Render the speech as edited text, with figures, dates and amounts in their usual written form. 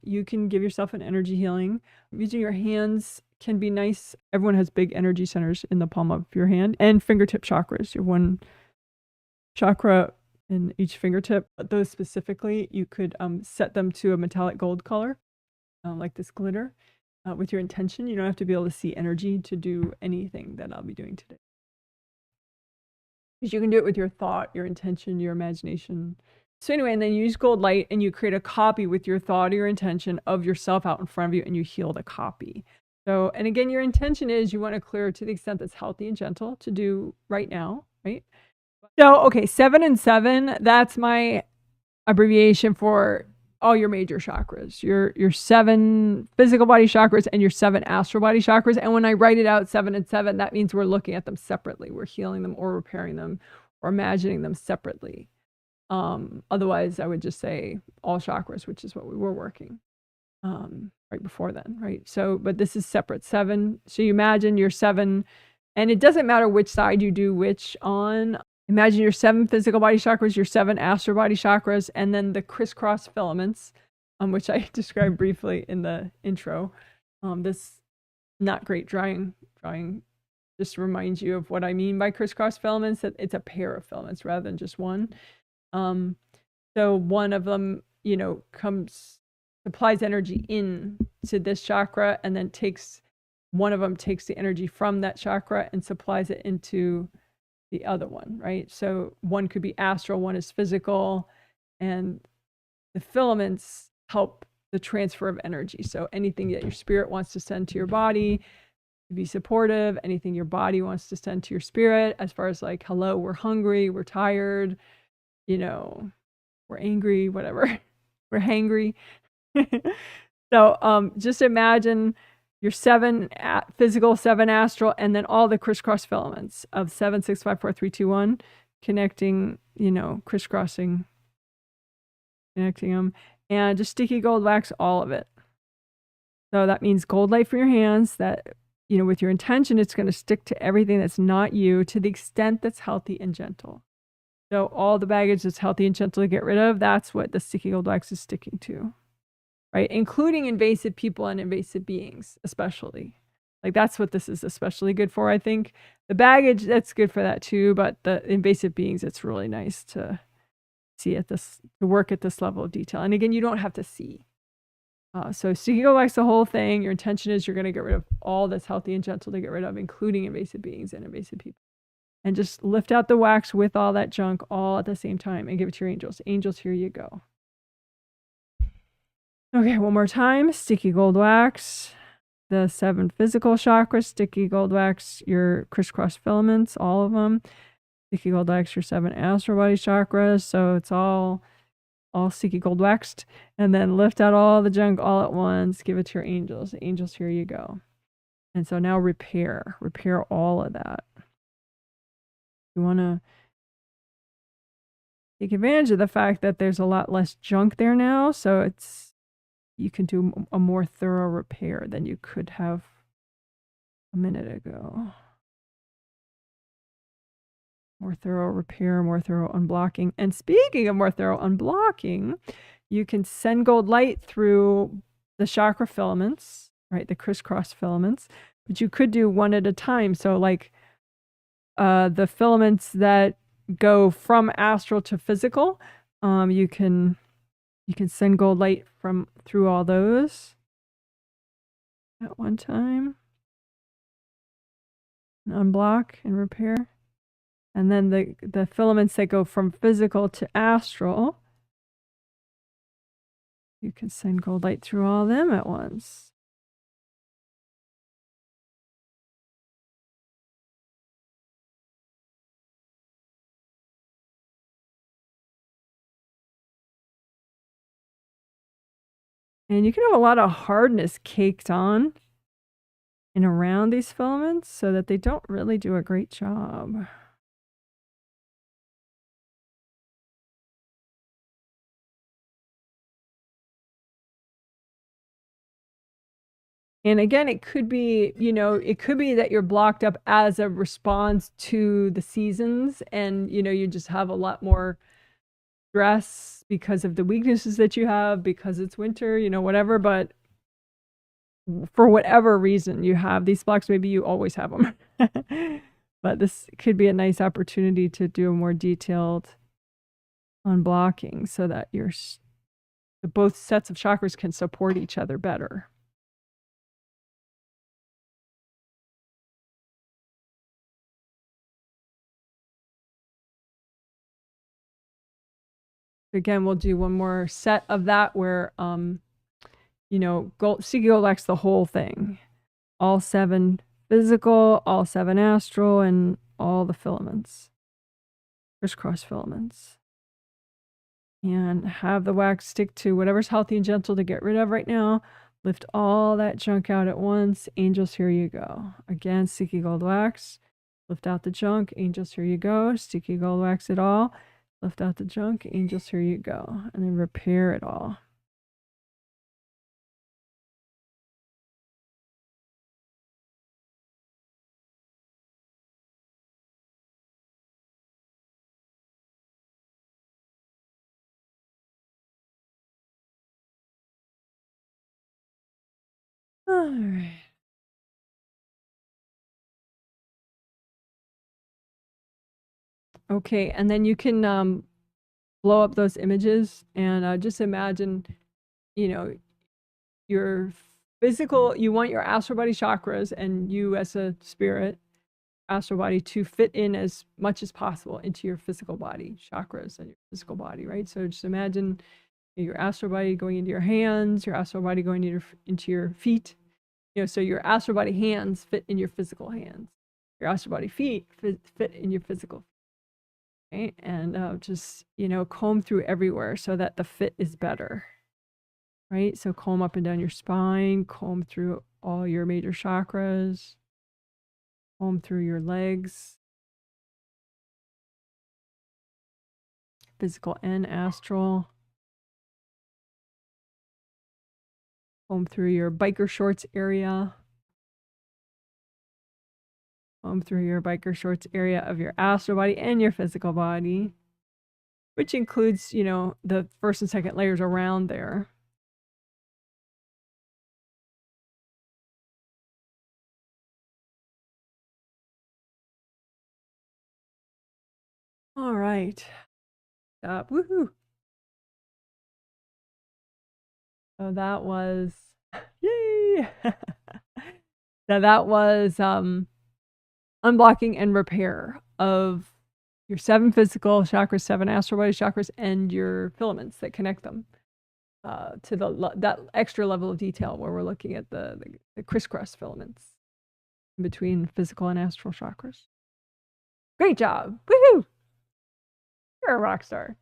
You can give yourself an energy healing. Using your hands can be nice. Everyone has big energy centers in the palm of your hand, and fingertip chakras. Your one chakra in each fingertip. But those specifically, you could set them to a metallic gold color, like this glitter, with your intention. You don't have to be able to see energy to do anything that I'll be doing today. Because you can do it with your thought, your intention, your imagination. So anyway, and then you use gold light and you create a copy with your thought or your intention of yourself out in front of you, and you heal the copy. So, and again, your intention is you want to clear to the extent that's healthy and gentle to do right now, right? So, okay, 7 and 7, that's my abbreviation for all your major chakras, your 7 physical body chakras and your 7 astral body chakras. And when I write it out 7 and 7, that means we're looking at them separately. We're healing them or repairing them or imagining them separately. Otherwise, I would just say all chakras, which is what we were working right before then, right? So, but this is separate 7. So you imagine your 7, and it doesn't matter which side you do which on. Imagine your 7 physical body chakras, your 7 astral body chakras, and then the crisscross filaments, which I described briefly in the intro. This not great drawing just reminds you of what I mean by crisscross filaments, that it's a pair of filaments rather than just one. So one of them, supplies energy in to this chakra, and then one of them takes the energy from that chakra and supplies it into the other one, right? So one could be astral, one is physical, and the filaments help the transfer of energy. So anything that your spirit wants to send to your body to be supportive, anything your body wants to send to your spirit, as far as like, hello, we're hungry, we're tired, we're angry, whatever, we're hangry. So just imagine your 7 physical, 7 astral, and then all the crisscross filaments of 7, 6, 5, 4, 3, 2, 1, connecting, crisscrossing, connecting them, and just sticky gold wax all of it. So that means gold light for your hands, that, with your intention, it's going to stick to everything that's not you to the extent that's healthy and gentle. So all the baggage that's healthy and gentle to get rid of, that's what the sticky gold wax is sticking to. Right, including invasive people and invasive beings, especially. Like that's what this is especially good for, I think. The baggage, that's good for that too, but the invasive beings, it's really nice to see to work at this level of detail. And again, you don't have to see. So sticky gold wax the whole thing. Your intention is you're going to get rid of all that's healthy and gentle to get rid of, including invasive beings and invasive people. And just lift out the wax with all that junk all at the same time and give it to your angels. Angels, here you go. Okay, one more time. Sticky gold wax, the 7 physical chakras, sticky gold wax, your crisscross filaments, all of them. Sticky gold wax, your 7 astral body chakras. So it's all sticky gold waxed. And then lift out all the junk all at once. Give it to your angels. Angels, here you go. And so now repair all of that. You want to take advantage of the fact that there's a lot less junk there now. So you can do a more thorough repair than you could have a minute ago. More thorough repair, more thorough unblocking. And speaking of more thorough unblocking, you can send gold light through the chakra filaments, right? The crisscross filaments, but you could do one at a time. So like the filaments that go from astral to physical, you can send gold light through all those at one time. And unblock and repair. And then the filaments that go from physical to astral, you can send gold light through all of them at once. And you can have a lot of hardness caked on and around these filaments so that they don't really do a great job. And again, it could be, it could be that you're blocked up as a response to the seasons, and, you just have a lot more stress because of the weaknesses that you have, because it's winter, you know, whatever, but for whatever reason you have these blocks, maybe you always have them. But this could be a nice opportunity to do a more detailed unblocking so that both sets of chakras can support each other better. Again, we'll do one more set of that where, you know, Seeking Goldilocks the whole thing. All 7 physical, all 7 astral, and all the filaments. Crisscross filaments. And have the wax stick to whatever's healthy and gentle to get rid of right now. Lift all that junk out at once. Angels, here you go. Again, sticky gold wax. Lift out the junk. Angels, here you go. Sticky gold wax it all. Lift out the junk. Angels, here you go. And then repair it all. All right. Okay, and then you can blow up those images and just imagine, you know, your physical, you want your astral body chakras and you as a spirit, astral body, to fit in as much as possible into your physical body, chakras and your physical body, right? So just imagine your astral body going into your hands, your astral body going into your feet. You know, so your astral body hands fit in your physical hands. Your astral body feet fit in your physical feet. Right? And just, you know, comb through everywhere so that the fit is better. Right? So comb up and down your spine, comb through all your major chakras, comb through your legs, physical and astral. Comb through your biker shorts area. Comb through your biker shorts area of your astral body and your physical body, which includes, you know, the first and second layers around there. All right. Woohoo. So that was, yay. So that was unblocking and repair of your 7 physical chakras, 7 astral body chakras, and your filaments that connect them to that extra level of detail where we're looking at the crisscross filaments in between physical and astral chakras. Great job. Woohoo! You're a rock star.